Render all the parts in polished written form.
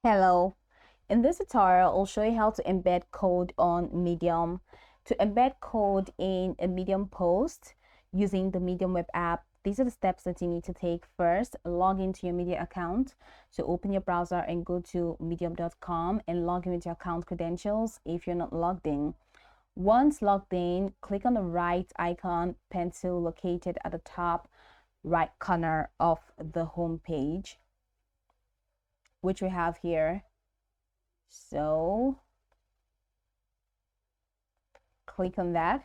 Hello, in this tutorial, I'll show you how to embed code on Medium. To embed code in a Medium post using the Medium web app, these are the steps that you need to take. First, log into your Media account. So open your browser and go to medium.com and log in with your account credentials if you're not logged in. Once logged in, click on the right icon pencil located at the top right corner of the home page, which we have here. So click on that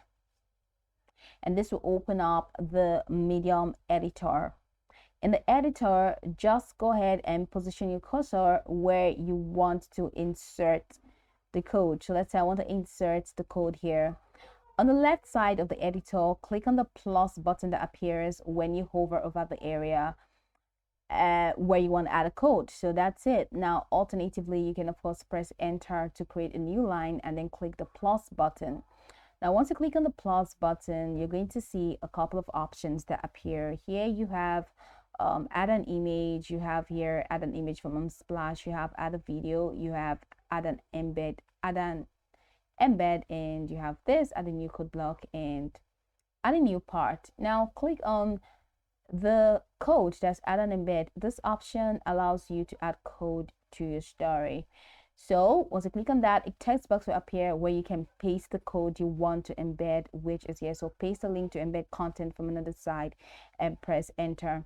and this will open up the Medium editor. In the editor, just go ahead and position your cursor where you want to insert the code. So let's say I want to insert the code here. On the left side of the editor, click on the plus button that appears when you hover over the area where you want to add a code. So that's it. Now, alternatively, you can of course press enter to create a new line and then click the plus button. Now, once you click on the plus button, you're going to see a couple of options that appear. Here you have add an image, you have here add an image from Unsplash, you have add a video, you have add an embed, and you have this, add a new code block and add a new part. Now click on the code that's add and embed. This option allows you to add code to your story. So once you click on that, a text box will appear where you can paste the code you want to embed, which is here. So paste a link to embed content from another site and press enter.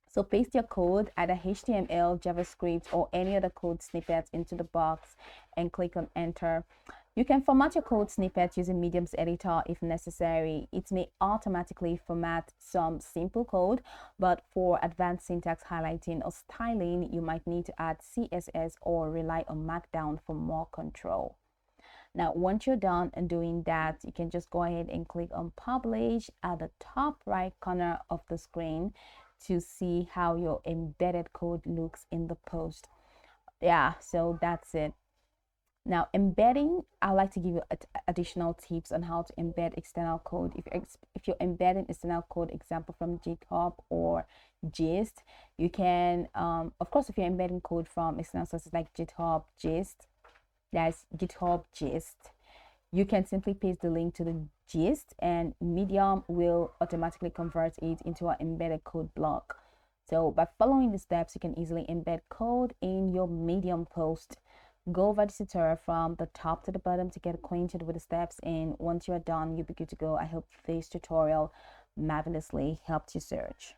So paste your code, either HTML, JavaScript, or any other code snippets into the box and click on enter. You can format your code snippet using Medium's editor if necessary. It may automatically format some simple code, but for advanced syntax highlighting or styling, you might need to add CSS or rely on Markdown for more control. Now, once you're done and doing that, you can just go ahead and click on publish at the top right corner of the screen to see how your embedded code looks in the post. Yeah, so that's it. Now, embedding, I like to give you additional tips on how to embed external code. If you're embedding external code, example from GitHub or Gist, you can, of course, if you're embedding code from external sources like GitHub, Gist, that's GitHub Gist, you can simply paste the link to the gist and Medium will automatically convert it into an embedded code block. So by following the steps, you can easily embed code in your Medium post. Go over the tutorial from the top to the bottom to get acquainted with the steps, and once you're done, you'll be good to go. I hope this tutorial marvelously helped you search.